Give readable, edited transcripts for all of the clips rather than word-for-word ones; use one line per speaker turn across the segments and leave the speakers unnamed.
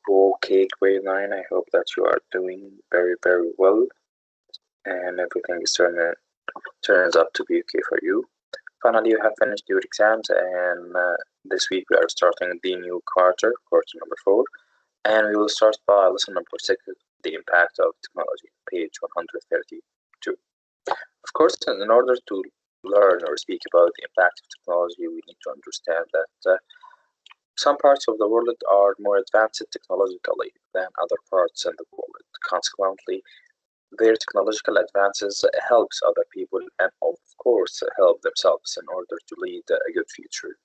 Okay, grade 9, I hope that you are doing very, very well and everything turns out to be okay for you. Finally, you have finished your exams, and this week we are starting the new quarter number 4, and we will start by lesson number 6, the impact of technology, page 132. Of course, in order to learn or speak about the impact of technology, we need to understand that some parts of the world are more advanced technologically than other parts in the world. Consequently, their technological advances helps other people and of course help themselves in order to lead a good future.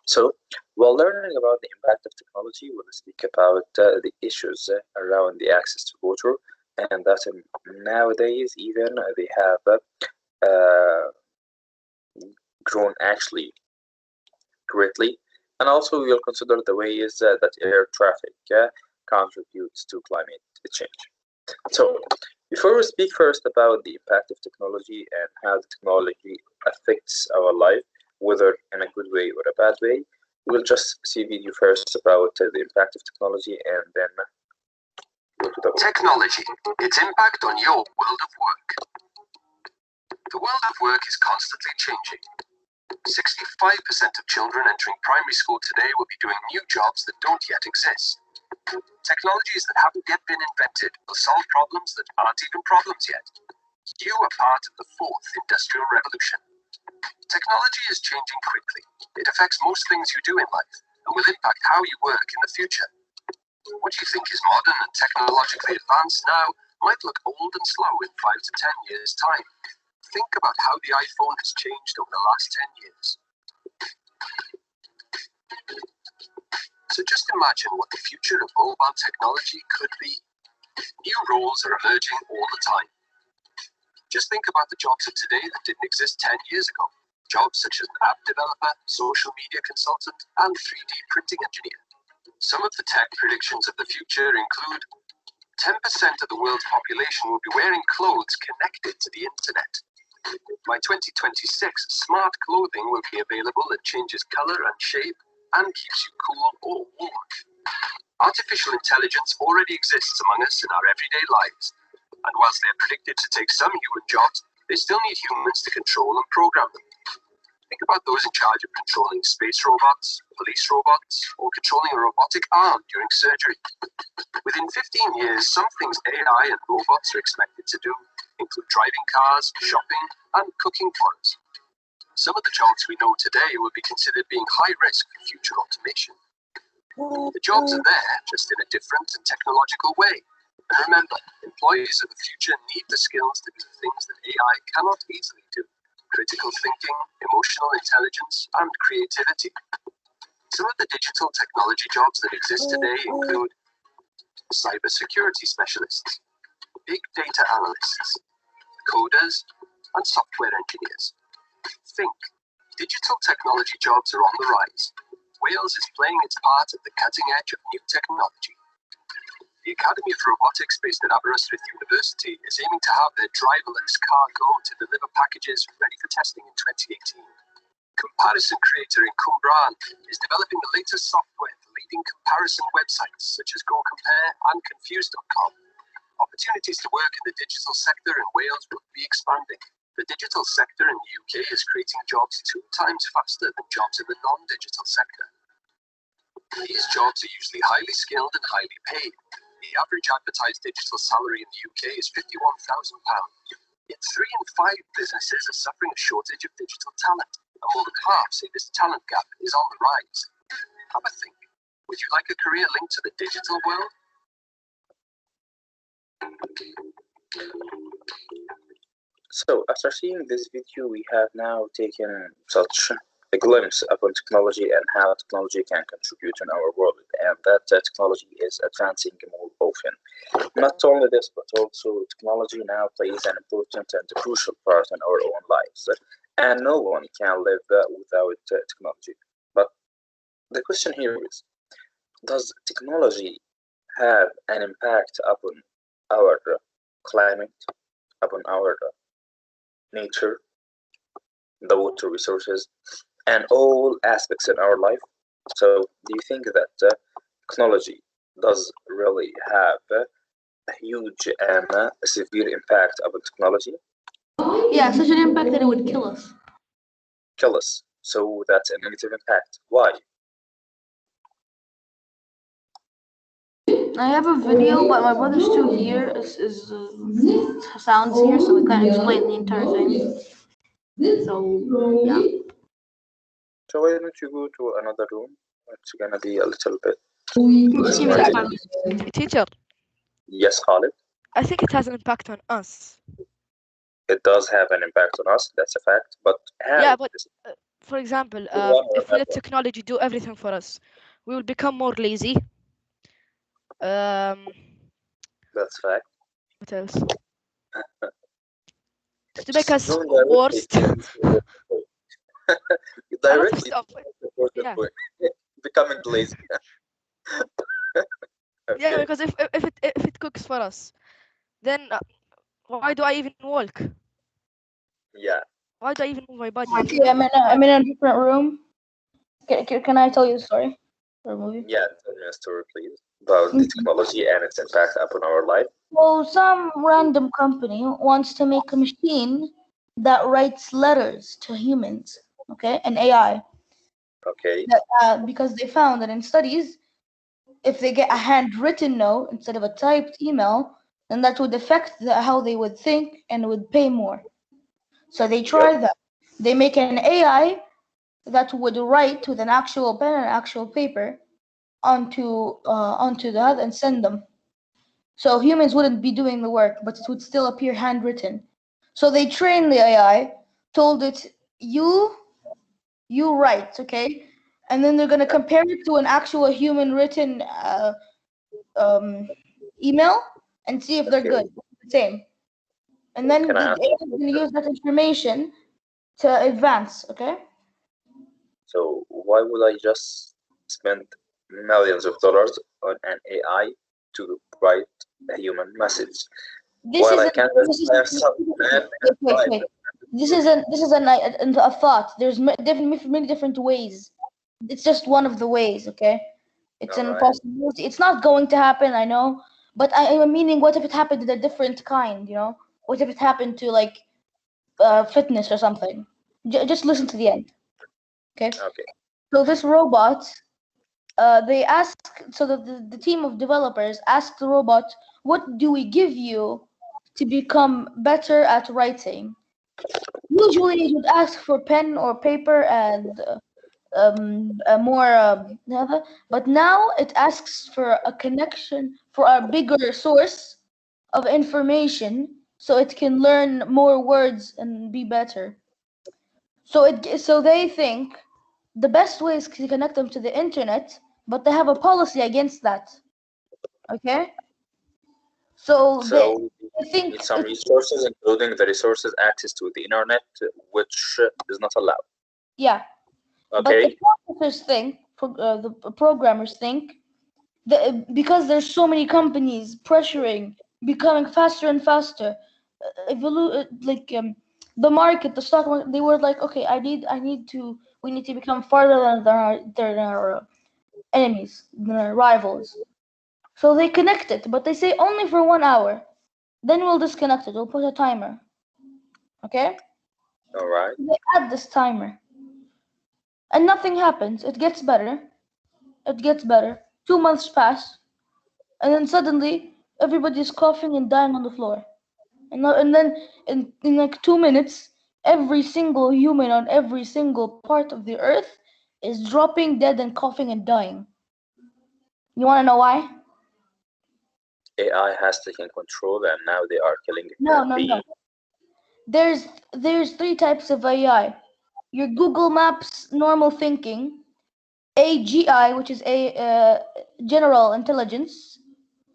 So, while learning about the impact of technology, we'll speak about the issues around the access to water, and that nowadays even they have uh, grown actually greatly. And also, we'll consider the ways that air traffic contributes to climate change. So, before we speak first about the impact of technology and how the technology affects our life, whether in a good way or a bad way, we'll just see video first about the impact of technology and then go to the
technology, its impact on your world of work. The world of work is constantly changing. 65% of children entering primary school today will be doing new jobs that don't yet exist. Technologies that haven't yet been invented will solve problems that aren't even problems yet. You are part of the fourth industrial revolution. Technology is changing quickly. It affects most things you do in life and will impact how you work in the future. What you think is modern and technologically advanced now might look old and slow in 5 to 10 years' time. Think about how the iPhone has changed over the last 10 years. So just imagine what the future of mobile technology could be. New roles are emerging all the time. Just think about the jobs of today that didn't exist 10 years ago. Jobs such as an app developer, social media consultant, and 3D printing engineer. Some of the tech predictions of the future include 10% of the world's population will be wearing clothes connected to the internet. By 2026, smart clothing will be available that changes color and shape and keeps you cool or warm. Artificial intelligence already exists among us in our everyday lives, and whilst they are predicted to take some human jobs, they still need humans to control and program them. Think about those in charge of controlling space robots, police robots, or controlling a robotic arm during surgery. Within 15 years, some things AI and robots are expected to do include driving cars, shopping, and cooking for us. Some of the jobs we know today will be considered being high risk for future automation. The jobs are there, just in a different and technological way. And remember, employees of the future need the skills to do the things that AI cannot easily do. Critical thinking, emotional intelligence, and creativity. Some of the digital technology jobs that exist today include cybersecurity specialists, big data analysts, coders, and software engineers. Think, digital technology jobs are on the rise. Wales is playing its part at the cutting edge of new technology. The Academy of Robotics based at Aberystwyth University is aiming to have their driverless car go to deliver packages ready for testing in 2018. Comparison Creator in Cwmbran is developing the latest software for leading comparison websites such as GoCompare and Confused.com. Opportunities to work in the digital sector in Wales will be expanding. The digital sector in the UK is creating jobs 2 times faster than jobs in the non-digital sector. These jobs are usually highly skilled and highly paid. The average advertised digital salary in the UK is £51,000. Yet 3 in 5 businesses are suffering a shortage of digital talent, and more than half say this talent gap is on the rise. Have a think. Would you like a career linked to the digital world?
So, after seeing this video, we have now taken such a glimpse upon technology and how technology can contribute in our world, and that technology is advancing more often. Not only this, but also technology now plays an important and crucial part in our own lives, and no one can live without technology. But the question here is, does technology have an impact upon our climate, upon our nature, the water resources, and all aspects in our life? So, do you think that technology does really have a huge and severe impact upon technology?
Yeah, such an impact that it would kill us.
Kill us. So that's a negative impact. Why?
I have a video, but my brother's still here. Sounds here, so we can't explain the entire thing. So yeah.
So why don't you go to another room? It's gonna be a little bit
Just give me that
noisy.
time.
Teacher,
Yes, Khalid.
I think it has an impact on us.
It does have an impact on us. That's a fact. But how?
Yeah, but for example,
One or
if we let
another.
technology do everything for us, we will become more lazy. Um,
That's a fact.
what else? To make
Just
us
going directly
worst.
to the point.
A lot of
Directly
stuff.
to the important
Yeah,
point. Becoming lazy.
yeah.
Okay.
Because if it cooks for us, then why do I even walk?
Yeah.
Why do I even move my body?
Okay, I'm in a different room. Can I tell you a story or a movie?
Yeah. Tell me a story, please, about the technology and its impact upon our life.
So some random company wants to make a machine that writes letters to humans, okay, an AI.
Okay.
Because they found that in studies, if they get a handwritten note instead of a typed email, then that would affect how they would think and would pay more. So they
Yep.
try that. They make an AI that would write with an actual pen and actual paper onto that and send them. So humans wouldn't be doing the work, but it would still appear handwritten. So they trained the AI, told it, you write, okay? And then they're gonna compare it to an actual human written um, email and see if they're
Okay.
good. The same. And then
Can I
the
ask
AI
you
is
a
gonna
question?
use that information to advance, okay?
So why would I just spend millions of dollars on an AI to write a human message
This
while I
isn't
can
this
just
is
have some pen and write
wait.
it?
This is a thought. There's many different ways. It's just one of the ways, okay? It's
All
an
right.
possibility. It's not going to happen, I know, but I'm meaning, what if it happened to a different kind? What if it happened to like fitness or something? Just listen to the end, okay?
Okay.
So this robot, they ask, so the team of developers asked the robot, what do we give you to become better at writing? Usually it would ask for pen or paper and more, but now it asks for a connection, for a bigger source of information, so it can learn more words and be better. So they think the best way is to connect them to the internet, but they have a policy against that. Okay, so
So
they think
need some resources, including the resources access to the internet, which is not allowed.
yeah. But the
Okay.
processors think, the programmers think that because there's so many companies pressuring, becoming faster and faster, the market, the stock market, they were like, okay, we need to become farther than our enemies, than our rivals. So they connect it, but they say only for 1 hour. Then we'll disconnect it. We'll put a timer. Okay?
All right.
They add this timer, and nothing happens. It gets better. It gets better. 2 months pass, and then suddenly everybody's coughing and dying on the floor. And then in like 2 minutes, every single human on every single part of the earth is dropping dead and coughing and dying. You want to know why?
AI has taken control, and now they are killing
No, no, no.
beings.
There's three types of AI. Your Google Maps normal thinking, AGI, which is a general intelligence,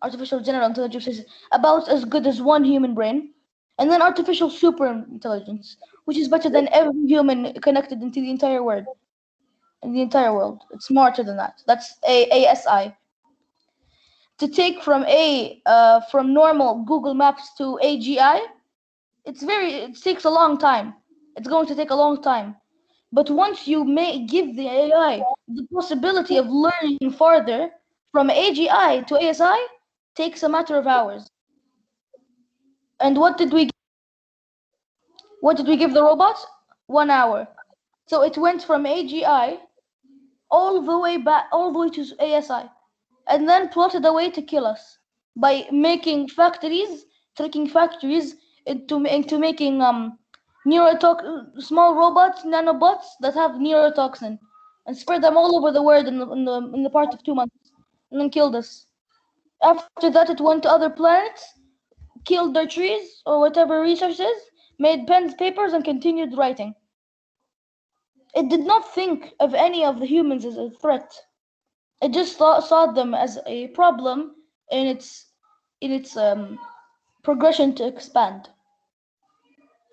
artificial general intelligence, is about as good as one human brain, and then artificial super intelligence, which is better than every human connected into the entire world. In the entire world, it's smarter than that. That's ASI. To take from normal Google Maps to AGI, it takes a long time. It's going to take a long time. But once you may give the AI the possibility of learning farther from AGI to ASI, takes a matter of hours. And what did we give the robot? 1 hour. So it went from AGI all the way to ASI, and then plotted a way to kill us by making tricking factories into making small robots, nanobots that have neurotoxin, and spread them all over the world in the part of 2 months, and then killed us. After that, it went to other planets, killed their trees or whatever resources, made pens, papers, and continued writing. It did not think of any of the humans as a threat. It just saw them as a problem in its progression to expand.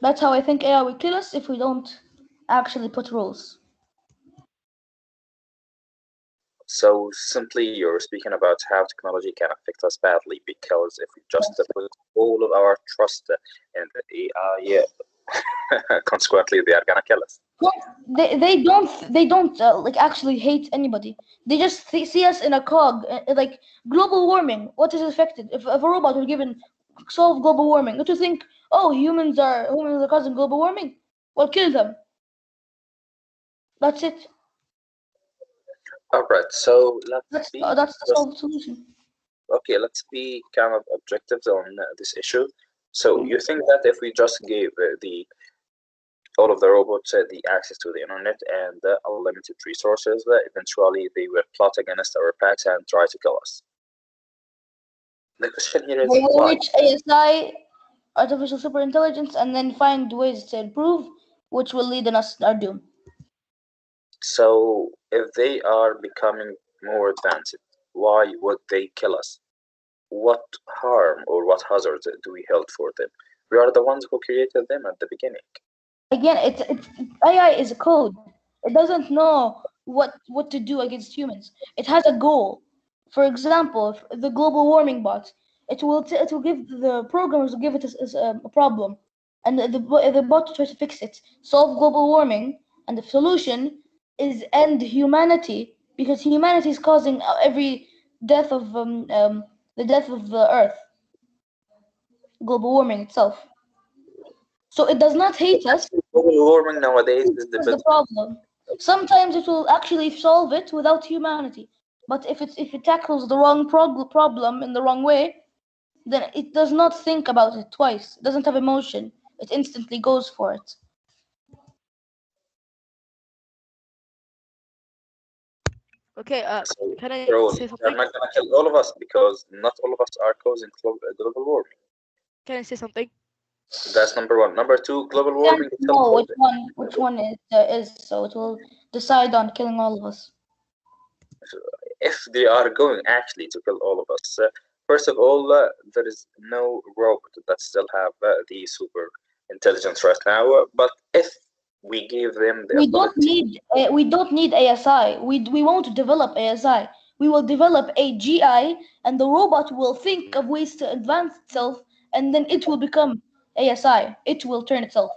That's how I think AI will kill us if we don't actually put rules.
So simply, you're speaking about how technology can affect us badly, because if we just put all of our trust in the AI, consequently, they are gonna kill us.
They don't like actually hate anybody. They just see us in a cog. Like global warming, what is affected? If a robot were given solve global warming, don't you think, oh, humans are causing global warming? Well, kill them. That's it.
All right. So let's be
That's the solved solution.
okay. Let's be kind of objective on this issue. So you think that if we just gave the all of the robots the access to the internet and unlimited resources, eventually they will plot against our backs and try to kill us? The question here is
They will
why?
reach ASI, artificial superintelligence, and then find ways to improve, which will lead in us our doom.
So if they are becoming more advanced, why would they kill us? What harm or what hazards do we hold for them? We are the ones who created them at the beginning.
Again, it's AI is a code. It doesn't know what to do against humans. It has a goal. For example, if the global warming bot, it will give the programmers will give it a problem, and the bot will try to fix it, solve global warming, and the solution is end humanity, because humanity is causing every death of the death of the Earth, global warming itself. So it does not hate us.
Global warming nowadays is
That's the problem. Sometimes it will actually solve it without humanity. But if it tackles the wrong problem in the wrong way, then it does not think about it twice. It doesn't have emotion. It instantly goes for it.
Okay,
So
can I
they're
say
they're
something?
not gonna kill all of us because not all of us are causing global warming.
Can I say something?
That's number one. Number two, global
We can't
warming itself.
know which one is, so it will decide on killing all of us.
If they are going actually to kill all of us, first of all, there is no robot that still have the super intelligence right now. But if we give them the ability,
We don't need ASI. We won't develop ASI. We will develop AGI, and the robot will think of ways to advance itself, and then it will become ASI. It will turn itself.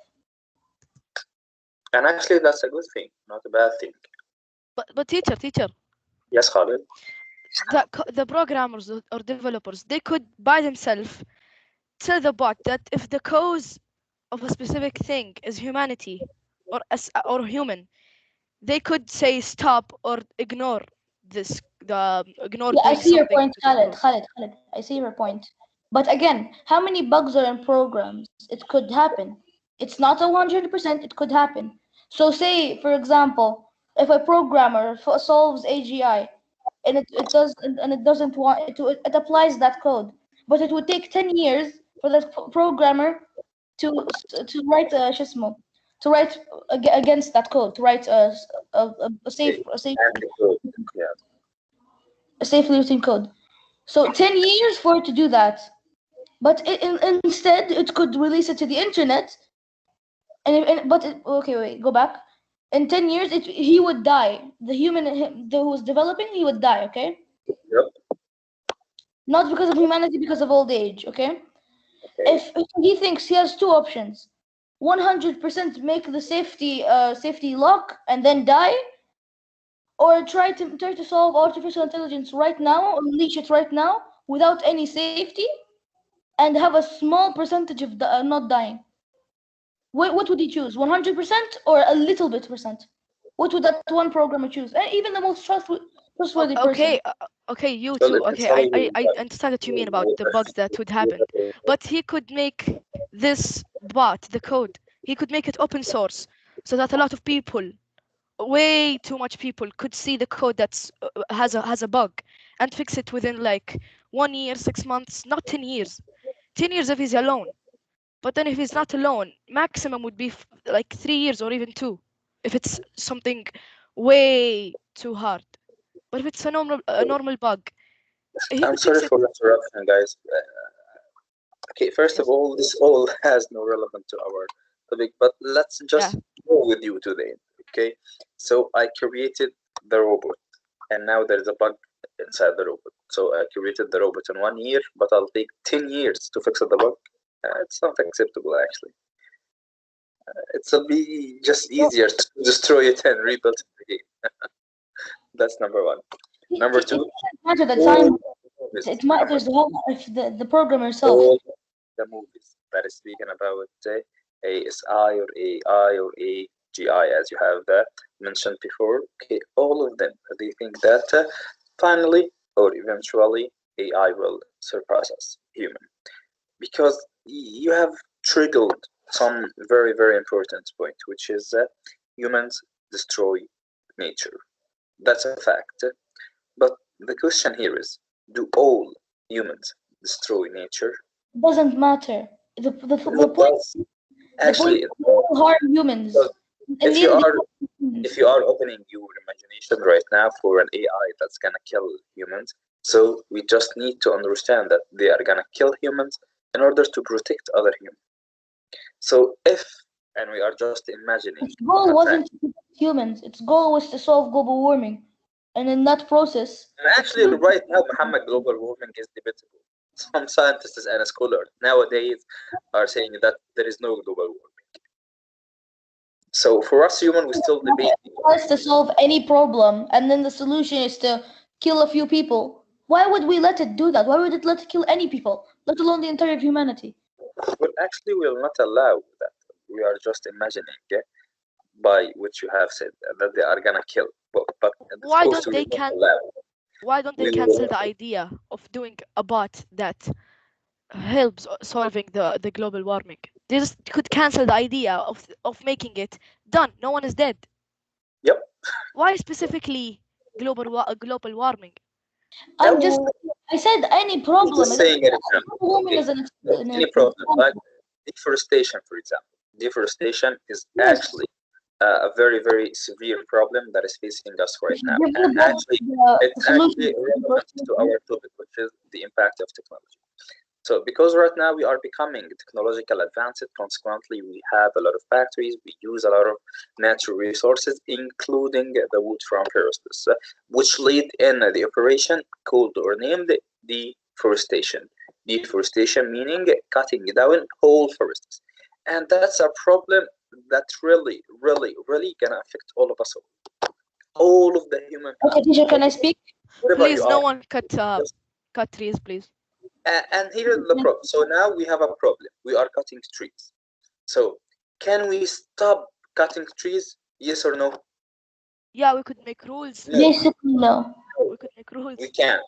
and actually that's a good thing, not a bad thing.
But teacher,
Yes, Khalid.
the programmers or developers, they could by themselves tell the bot that if the cause of a specific thing is humanity or human, they could say stop or ignore ignore
Yeah, I
doing
see your
something
point,
to the cause.
Khalid. I see your point. But again, how many bugs are in programs? It could happen. It's not 100%. It could happen. So, say for example, if a programmer solves AGI, and it doesn't want it applies that code, but it would take 10 years for that programmer to write a shismo, to write against that code, to write a safe
And the code. Yeah.
a safely written code. So 10 years for it to do that. But instead, it could release it to the internet. Okay, wait, go back. In 10 years, he would die. The human who was developing, he would die, okay?
Yep.
Not because of humanity, because of old age, okay?
Okay.
If he thinks he has two options, 100% make the safety lock and then die, or try to solve artificial intelligence right now, unleash it right now, without any safety and have a small percentage of not dying? What would you choose? 100% or a little bit percent? What would that one programmer choose? Even the most trustworthy person.
Okay, you
Well,
too.
if it's
Okay,
only
I understand what you mean about the bugs that would happen, but he could make this bot, the code, he could make it open source so that a lot of people, way too much people, could see the code that's has a bug and fix it within like 1 year, 6 months, not 10 years. 10 years if he's alone. But then if he's not alone, maximum would be like 3 years or even two, if it's something way too hard. But if it's a normal bug, he
I'm
could fix
sorry
it.
for the interruption, guys. Okay, first of
Yes.
all, this all has no relevance to our topic, but let's
Yeah.
just go with you today. Okay, so I created the robot, and now there's a bug inside the robot. So I created the robot in 1 year, but I'll take 10 years to fix the bug. It's not acceptable, actually. It'll be just
Well,
easier to destroy it and rebuild it again. That's number one. Number
it
two,
doesn't matter the
all
time.
movies,
It matters if the programmer itself.
all the movies that is speaking about ASI or AI or AGI, as you have mentioned before. Okay, all of them, they think that finally or eventually AI will surpass us, human, because you have triggered some very, very important point, which is humans destroy nature. That's a fact. But the question here is, do all humans destroy nature?
It doesn't matter.
No,
The
it
point
does.
the point
Actually,
is they all harm humans.
because
In
if
the
you
end, they
are
harm humans.
if you are opening your imagination right now for an AI that's gonna kill humans, so we just need to understand that they are gonna kill humans in order to protect other humans. So if, and we are just imagining
Its goal
a fact,
wasn't to protect humans. Its goal was to solve global warming, and in that process,
and
it
actually
killed.
right now, Muhammad, global warming is debatable. Some scientists and scholars nowadays are saying that there is no global warming. So for us human, we still debate.
It tries to solve any problem, and then the solution is to kill a few people. Why would we let it do that? Why would it let it kill any people, let alone the entire humanity?
Well, actually, we will not allow that. We are just imagining, by which you have said that they are gonna kill. But of
Why
course,
don't
we
they
will not
can?
allow.
Why don't they
We will
cancel
not.
the idea of doing a bot that helps solving the global warming? They just could cancel the idea of making it done. No one is dead.
Yep.
Why specifically global warming?
I'm just.
Now
I said any
we're
problem.
just saying an example.
Global warming
Okay.
is
Any
an
problem like
example.
deforestation, for example. Deforestation is
Yes,
actually a very, very severe problem that is facing us
we
right
should
now,
give
and
them
actually,
the
it's
solution.
actually relevant to our topic, which is the impact of technology. So, because right now we are becoming technological advanced, consequently, we have a lot of factories, we use a lot of natural resources, including the wood from forests, which lead in the operation called or named deforestation. Deforestation meaning cutting down whole forests. And that's a problem that really, really, really gonna affect all of us all of the human
Okay,
beings,
teacher, can I speak?
wherever you
Please, no
are.
one cut trees, please.
And here is the problem. So now we have a problem. We are cutting trees. So can we stop cutting trees? Yes or no?
Yeah, we could make rules.
No,
Basically, no.
We could make
we
rules.
can't.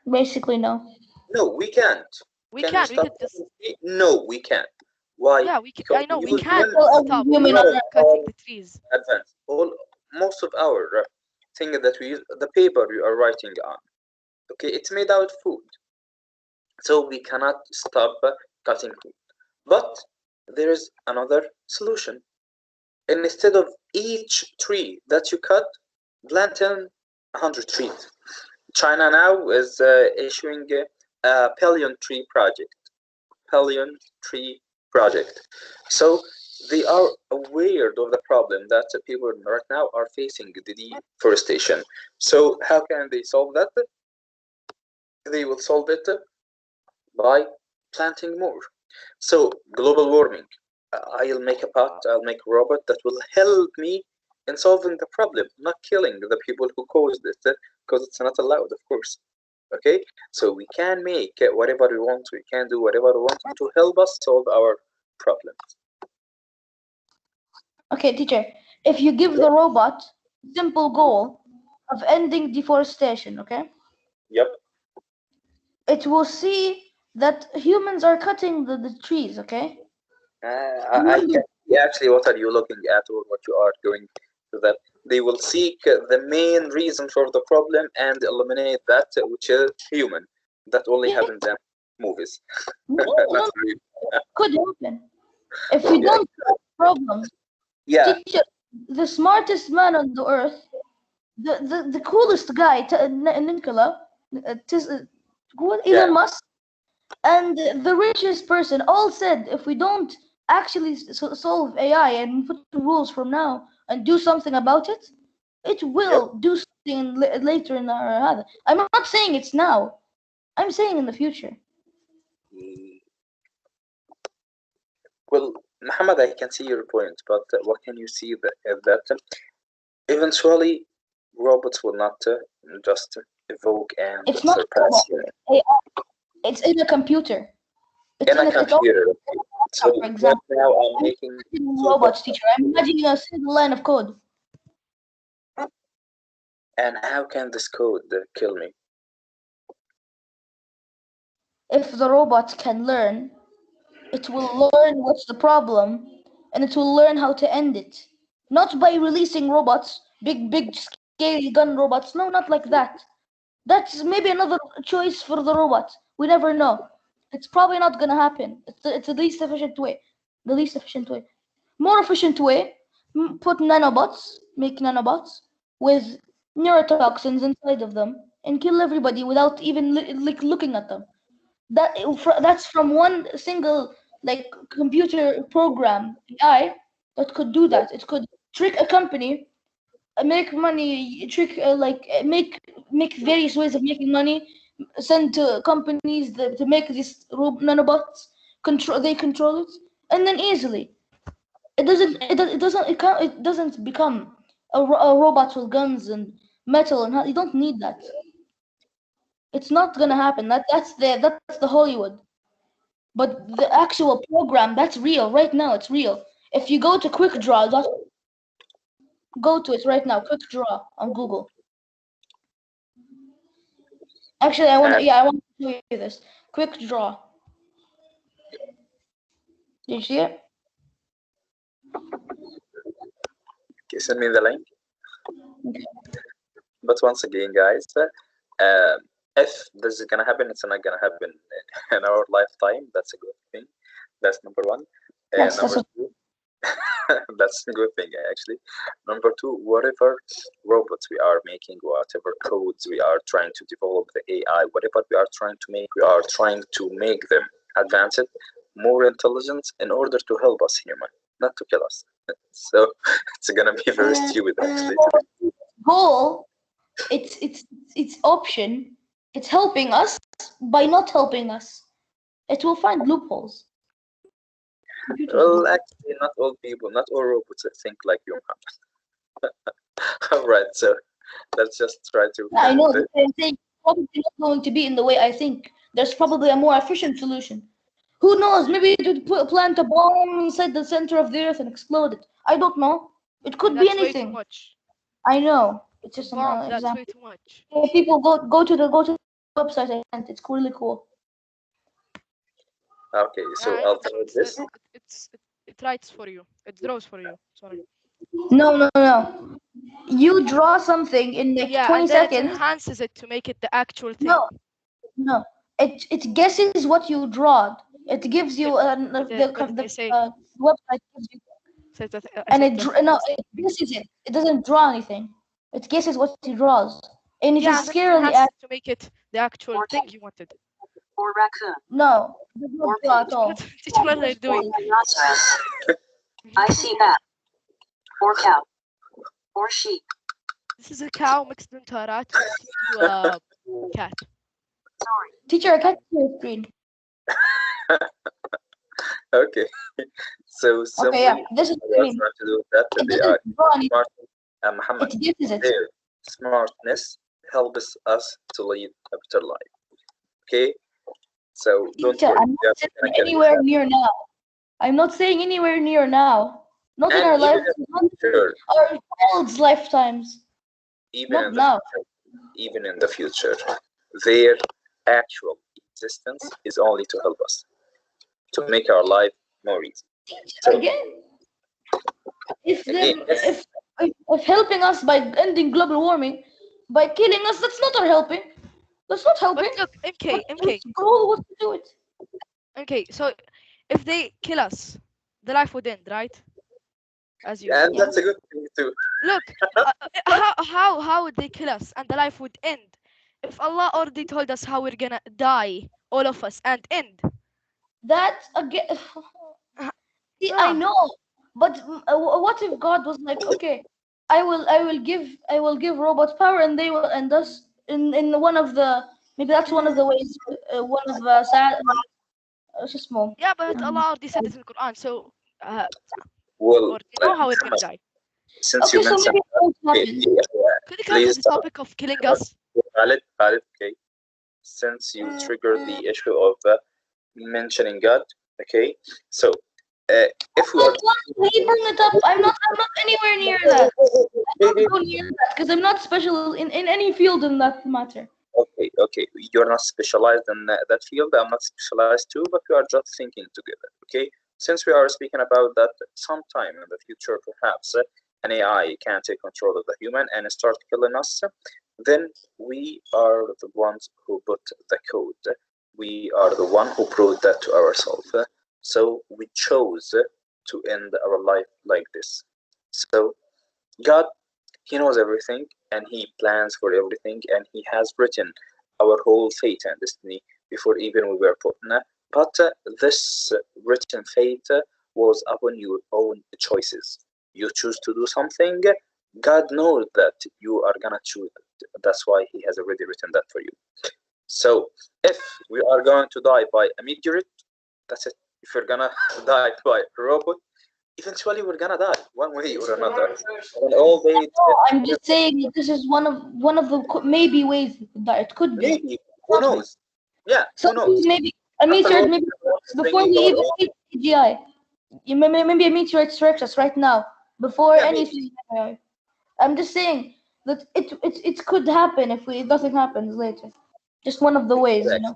Basically, no.
No, we can't.
We
Can we
can. We
stop
could just.
cutting trees? No, we can't. Why?
Yeah, we can.
Because
I know
we
we
use
You
can
wind
kill every
stop
human on
lot of
Earth.
our
cutting the trees.
advance. Most of our thing that we use, the paper you are writing on. Okay, it's made out of food, so we cannot stop cutting food. But there is another solution. Instead of each tree that you cut, plant in 100 trees. China now is issuing a billion tree project. Billion tree project. So they are aware of the problem that people right now are facing, the deforestation. So how can they solve that? They will solve it by planting more. So global warming. I'll make a bot, I'll make a robot that will help me in solving the problem, not killing the people who caused it, because it's not allowed, of course. Okay, so we can make whatever we want, we can do whatever we want to help us solve our problems.
Okay, teacher. If you give the robot simple goal of ending deforestation, okay,
Yep.
it will see that humans are cutting the trees, okay?
I can see actually what are you looking at or what you are doing to that. They will seek the main reason for the problem and eliminate that which is human. That only
Yeah.
happens in movies.
No,
Not real.
could happen. If you
Yeah.
don't solve the problem,
Yeah.
teacher, the smartest man on the earth, the coolest guy, Nikola,
Yeah.
Elon Musk, and the richest person all said if we don't actually solve AI and put rules from now and do something about it, it will do something later in our other. I'm not saying it's now. I'm saying in the future.
Well, Muhammad, I can see your point, but what can you see that eventually robots will not just evoke and
It's not
surpass human
AI. It's in a computer. It's
in a
it's all,
computer. So
for
right
example.
now I'm
I'm
making
imagining
two
robots, teacher. I'm imagining a single line of code.
and how can this code kill me?
If the robot can learn, it will learn what's the problem, and it will learn how to end it. Not by releasing robots, big, scary gun robots. No, not like that. That's maybe another choice for the robot. We never know. It's probably not gonna happen. It's the least efficient way. The least efficient way. More efficient way, put nanobots, make nanobots with neurotoxins inside of them and kill everybody without even like looking at them. That's from one single like computer program AI that could do that. It could trick a company, make money, trick make various ways of making money, send to companies to make these nanobots. They control it, and then easily it doesn't become a robot with guns and metal and you don't need that. It's not gonna happen. That's the Hollywood. But the actual program, that's real. Right now, it's real. If you go to go to it right now, Quick Draw on Google. Actually,
And
I want to show you this. Quick Draw. Did you see it?
can you send me the link?
Okay.
But once again, guys, if this is gonna happen, it's not gonna happen in our lifetime. That's a good thing. That's number one.
Yes,
Number two, that's a good thing actually. Number two, whatever robots we are making, whatever codes we are trying to develop, the AI, whatever we are trying to make, we are trying to make them advanced, more intelligent in order to help us human, not to kill us. So it's gonna be very stupid actually.
goal. It's option. It's helping us by not helping us. It will find loopholes. Computers
Well,
do.
actually, not all people, not all robots think like you, Muhammad. All right, so let's just try to
I know
end
the
it.
same thing. Probably not going to be in the way I think. There's probably a more efficient solution. Who knows? Maybe it would plant a bomb inside the center of the earth and explode it. I don't know. It could be
That's way too
anything.
much.
I know. It's just an
Bomb, that's way
example.
too much.
Hey, people go to the website I sent. It's really cool.
Okay, so
I
I'll
know.
try this.
It writes for you. It draws for you. Sorry.
No. You draw something in like
Yeah,
20
and then it
seconds.
enhances it to make it the actual thing.
No. It guesses what you drawed. It gives you
But I say,
website gives you,
says that I
and
said
it guesses it. It doesn't draw anything. It guesses what he draws, and it
yeah,
is
and then it
scarily
enhances it to make it the actual
Or
thing you wanted.
or raccoon,
no. It does not
or
draw at
pig,
all.
Teacher, what are you
or
doing?
rhinoceros. I see bat, or cow, or sheep.
This is a cow mixed into a rat mixed into a cat.
Sorry.
Teacher, I can't see your screen.
Okay, so
Okay,
simply
yeah. This is
what
what I
we are
mean.
trying to do that
It
they are
doesn't draw anything.
smart. Muhammad,
It guesses it.
their smartness helps us to lead a better life. Okay, so don't
Teacher,
worry,
I'm
we
not
are
saying
gonna get
anywhere near now. I'm not saying anywhere near now. Not in
and
our
even
life,
in the
not in
future,
our child's lifetimes.
even
Not
in the
now.
future, even in the future, their actual existence is only to help us to make our life more easy. So
Again, if
again,
them
yes,
if helping us by ending global warming, by killing us, that's not our helping. That's not
But
helping.
look,
But
MK,
its goal was to do it.
MK. So if they kill us, the life would end, right? As
and
usual.
Yeah.
that's a good thing too.
Look, how would they kill us and the life would end? If Allah already told us how we're gonna die, all of us, and end.
That's again.
Uh,
See, I
Ah,
know, but what if God was like, okay, I will give robots power, and they will, and thus in one of the, maybe that's one of the ways, one of sad, just small.
yeah, but Allah already said it in Quran, so we
Well,
already know how we're gonna
Muhammad,
die.
since you
Okay, so
mentioned
maybe it
that,
won't
okay,
happen.
Could you come to
please
the
stop.
topic of killing us?
Valid, okay. Since you triggered the issue of mentioning God, okay, so if we are
He bring it up. I'm not anywhere near that. I'm not go near that because I'm not special in any field in that matter.
okay, you're not specialized in that field. I'm not specialized too, but we are just thinking together. Okay, since we are speaking about that, sometime in the future, perhaps an AI can take control of the human and start killing us, then we are the ones who put the code. We are the one who proved that to ourselves. So we chose to end our life like this. So God, He knows everything and He plans for everything and He has written our whole fate and destiny before even we were born. But this written fate was upon your own choices. You choose to do something, God knows that you are gonna choose it. That's why He has already written that for you. So if we are going to die by a meteorite, that's it. If you're gonna die by a robot, eventually we're gonna die one way or another. And all they
No, I'm just saying that this is one of the maybe ways that it could be.
maybe who knows? Yeah, who
Something
knows?
maybe a
After
meteorite
all,
maybe
we're
before
bringing
we
our
even
own.
meet CGI. Maybe a meteorite strikes us right now before
Yeah, maybe
anything. I'm just saying that it could happen if nothing happens later. Just one of the ways, you
correct.
know.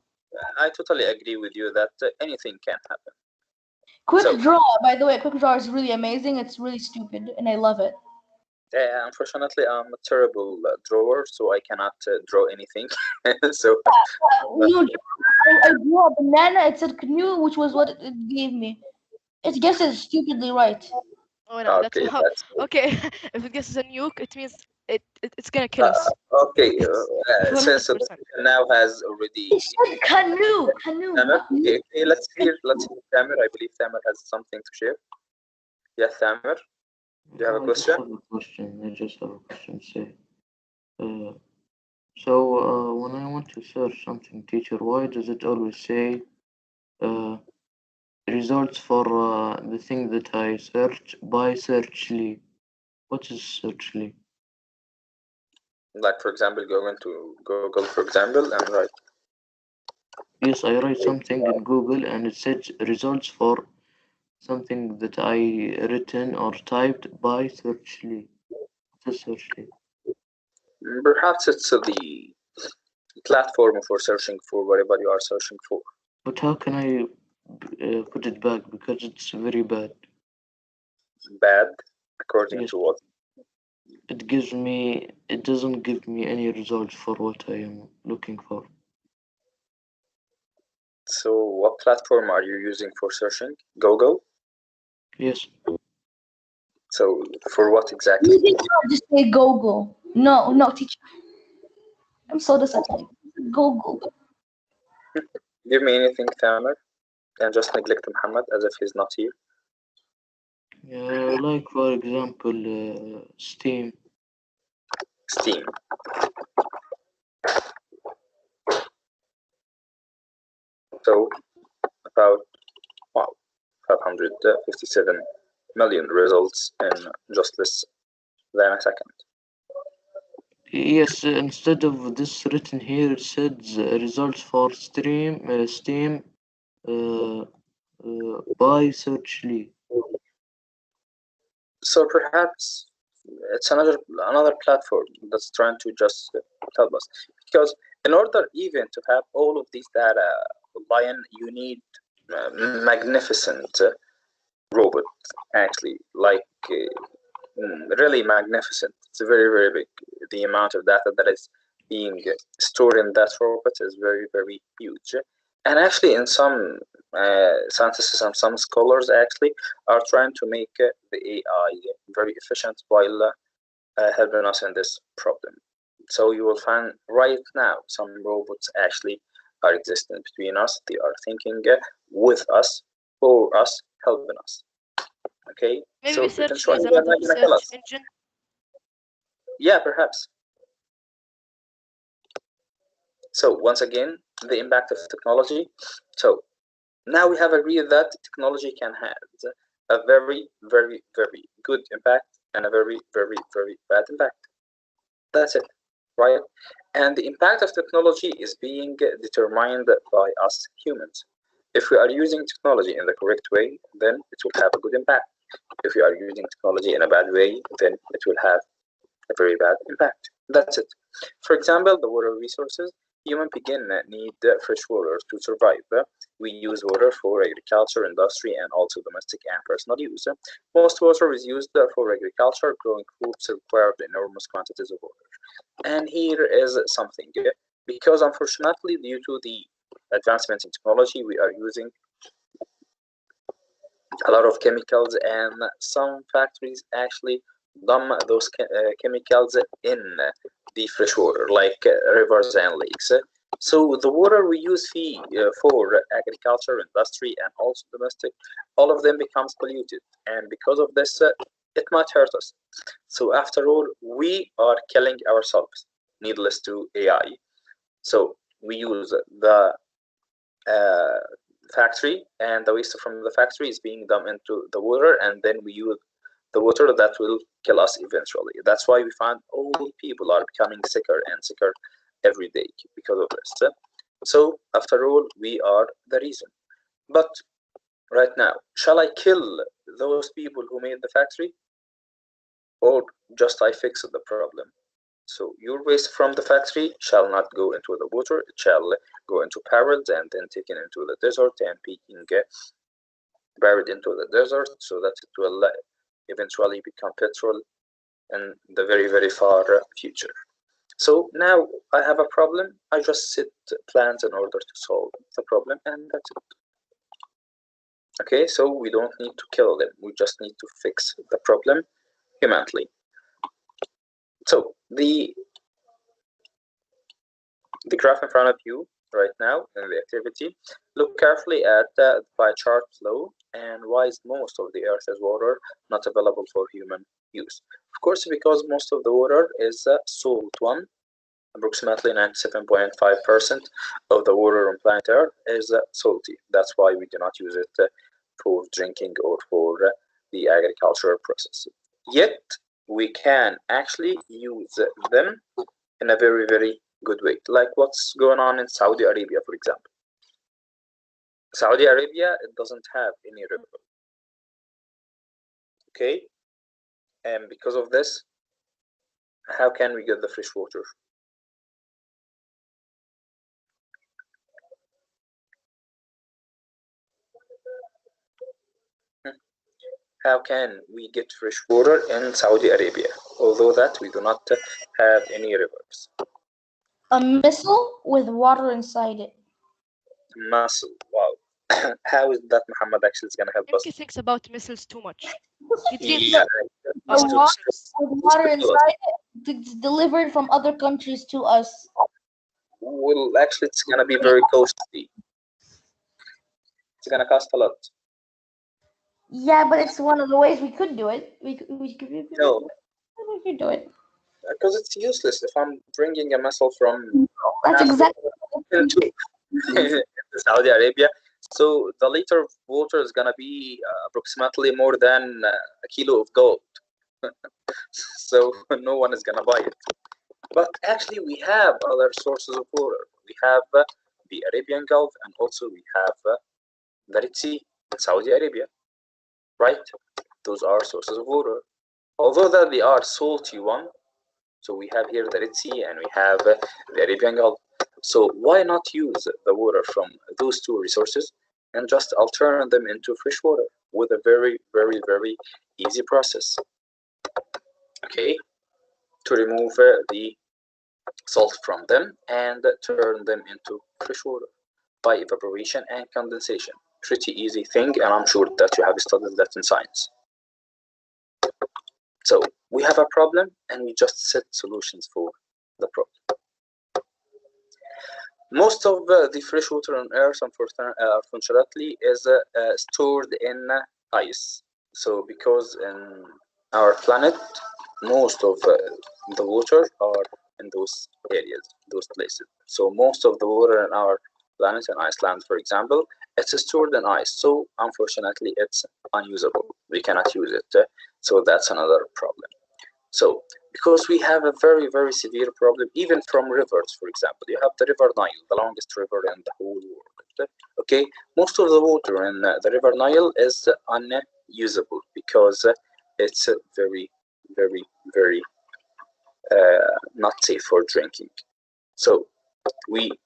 I totally agree with you that anything can happen.
Quick
So
draw, by the way, quick draw is really amazing. It's really stupid, and I love it.
unfortunately, I'm a terrible drawer, so I cannot draw anything. So
No, I drew a banana. It said canoe, which was what it gave me. It guesses stupidly right.
Oh no, that's
okay,
how.
that's
Okay, if it guesses a nuke, it means it's gonna kill us.
okay.
For
Since the
100%.
question now has already
It said canoe, canoe,
Tamer,
not nuke.
okay, let's hear Tamer. I believe Tamer has something to share. Yeah, Tamer, do you have a
I just
question?
have a question. I just have a question. Say, uh, so when I want to search something, teacher, why does it always say uh, results for the thing that I search by searchly? What is searchly?
Like for example, go into Google, for example, and write.
Yes, I write something in Google and it says results for something that I written or typed by searchly. What is searchly?
Perhaps it's the platform for searching for whatever you are searching for.
But how can I put it back because it's very bad?
Bad, according
Yes,
to what?
it doesn't give me any results for what I am looking for.
So, what platform are you using for searching? Google.
Yes,
So, for what exactly?
You cannot just say Google. No, no, teacher. I'm so disappointed. Google.
Give me anything, Tamer, and just neglect Muhammad as if he's not here.
like for example, Steam.
Steam. So, about wow, 557 million results in just less than a second.
Yes, instead of this written here, it said results for Steam uh, by Search Lee.
So perhaps it's another platform that's trying to just help us, because in order even to have all of these data, Lion, you need magnificent robot, actually, like really magnificent. It's very big. The amount of data that is being stored in that robot is very huge. And actually, in some scientists and some scholars actually are trying to make the AI very efficient while helping us in this problem. So you will find right now some robots actually are existing between us. They are thinking with us, for us, helping us. Okay,
Maybe
so
Search
eventually
is
they're
another
not gonna kill
search
us.
engine.
Yeah, perhaps. So once again, the impact of technology. So now we have agreed that technology can have a very good impact and a very bad impact. That's it, right? And the impact of technology is being determined by us humans. If we are using technology in the correct way, then it will have a good impact. If we are using technology in a bad way, then it will have a very bad impact. That's it. For example, the water resources. Human begin need fresh water to survive. We use water for agriculture, industry, and also domestic and personal use. Most water is used for agriculture. Growing crops require enormous quantities of water. And here is something, because unfortunately, due to the advancements in technology, we are using a lot of chemicals, and some factories actually dump those chemicals in the fresh water, like rivers and lakes. So the water we use for agriculture, industry, and also domestic, all of them becomes polluted, and because of this, it might hurt us. So after all, we are killing ourselves, needless to AI. So we use the uh, factory, and the waste from the factory is being dumped into the water, and then we use the water that will kill us eventually. That's why we find all people are becoming sicker and sicker every day because of this. So after all, we are the reason. But right now, shall I kill those people who made the factory, or just I fix the problem? So your waste from the factory shall not go into the water. It shall go into barrels and then taken into the desert and being buried into the desert, so that it will eventually become petrol in the very far future. So now I have a problem. I just set plans in order to solve the problem, and that's it. Okay, so we don't need to kill them. We just need to fix the problem humanly. So the graph in front of you right now in the activity, look carefully at the pie chart below, and why is most of the Earth's water not available for human use? Of course, because most of the water is salt one. Approximately 97.5% of the water on planet Earth is salty. That's why we do not use it for drinking or for the agricultural process. Yet, we can actually use them in a very good way, like what's going on in Saudi Arabia, for example. Saudi Arabia, it doesn't have any river, okay? And because of this, how can we get the fresh water? How can we get fresh water in Saudi Arabia, although that we do not have any rivers?
A missile with water inside it.
Muscle, wow. How is that Muhammad actually is going to help us?
Imki thinks about missiles too much. He dreams
Yeah,
A
of
just to,
water
missiles.
with
just
water
to kill us.
inside it, it's delivered from other countries to us.
Well, actually, it's going to be very costly. It's going to cost a lot.
Yeah, but it's one of the ways we could do it.
No,
We could do it.
because it's useless if I'm bringing a missile from
That's
Africa
exactly
into Saudi Arabia. So the liter of water is gonna be approximately more than a kilo of gold. So no one is gonna buy it. But actually, we have other sources of water. We have the Arabian Gulf, and also we have the Red Sea in Saudi Arabia, right? Those are sources of water. Although that they are salty one, so we have here the Red Sea and we have the Arabian Gulf. So why not use the water from those two resources and just alternate them into fresh water with a very, very, very easy process? Okay, to remove the salt from them and turn them into fresh water by evaporation and condensation. Pretty easy thing, and I'm sure that you have studied that in science. So we have a problem and we just set solutions for the problem. Most of the fresh water on Earth, unfortunately, is stored in ice. So because in our planet, most of the water are in those areas, those places. So most of the water in our planet, in Iceland, for example, it's stored in ice. So unfortunately, it's unusable. We cannot use it. So that's another problem. So because we have a very, very severe problem, even from rivers, for example, you have the River Nile, the longest river in the whole world. Okay, most of the water in the River Nile is unusable because it's very, very, very not safe for drinking. So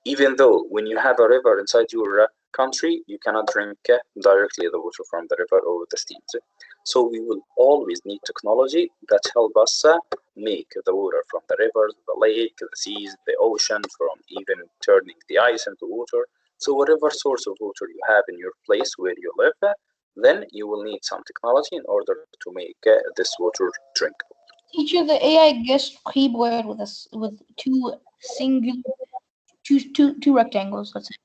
even though when you have a river inside your country, you cannot drink directly the water from the river or the streams. So we will always need technology that help us make the water from the rivers, the lake, the seas, the ocean, from even turning the ice into water. So whatever source of water you have in your place where you live, then you will need some technology in order to make this water drinkable.
Teacher, the AI guessed keyboard with with two singular two rectangles. Let's say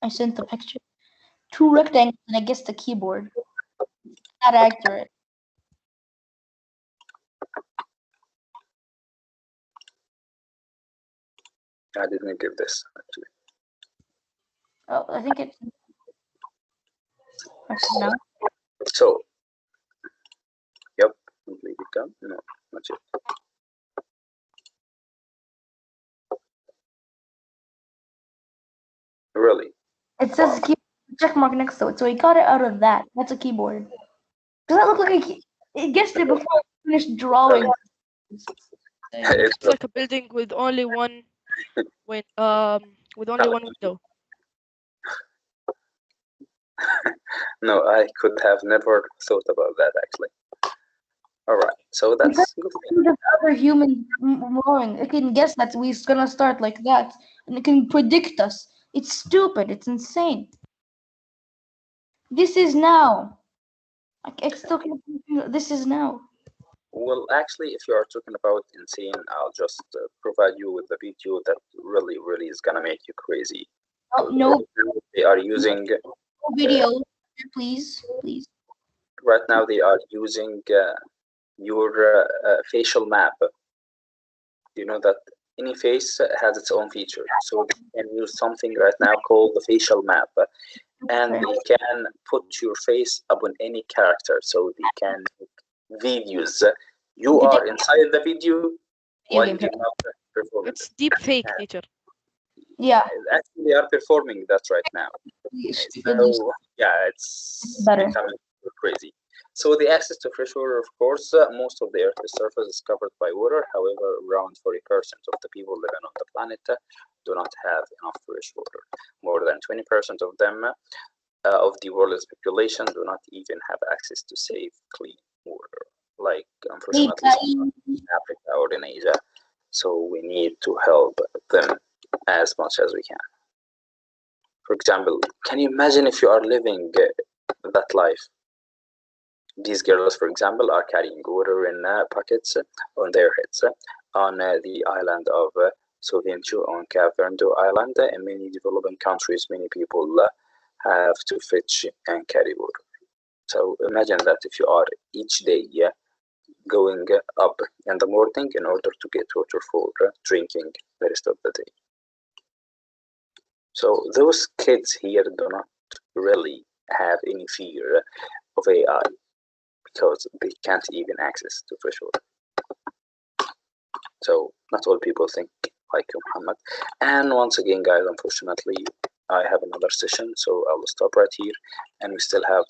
I sent the picture. Two rectangles, and I guessed the keyboard. Not accurate.
I didn't give this actually.
Oh, I think it's now.
So, yep, completely done. No, not yet. Really?
It says
Wow.
check mark next to it, so he got it out of that. That's a keyboard. Does that look like it guessed it before I finished drawing?
It
Looks like a building with only one window.
No, I could have never thought about that actually. All right, so that's good.
Just other human drawing. It can guess that we're gonna start like that, and it can predict us. It's stupid. It's insane. This is now. It's still this is now.
Well, actually, if you are talking about insane, I'll just provide you with the video that really, really is gonna make you crazy.
Oh, no,
They are using
video, please, please.
right now. They are using your facial map. You know that any face has its own feature, so they can use something right now called the facial map, and
Okay.
they can put your face upon any character, so they can make videos. You
Did
are inside the video
video
while
game
you're not performing
It's
it.
deep fake, teacher.
Yeah.
Actually, they are performing that right now. So yeah, it's
Better.
becoming crazy. So the access to fresh water, of course, most of the Earth's surface is covered by water. However, around 40% of the people living on the planet do not have enough fresh water. More than 20% of them, of the world's population, do not even have access to safe, clean water. Like, unfortunately, in Africa or in Asia. So we need to help them as much as we can. For example, can you imagine if you are living that life? These girls, for example, are carrying water in buckets on their heads on the island of Sovento on Cape Verde Island. In many developing countries, many people have to fetch and carry water. So imagine that if you are each day going up in the morning in order to get water for drinking the rest of the day. So those kids here do not really have any fear of AI because they can't even access to fresh water. So not all people think like you, Muhammad. And once again, guys, unfortunately, I have another session, so I'll stop right here, and we still have the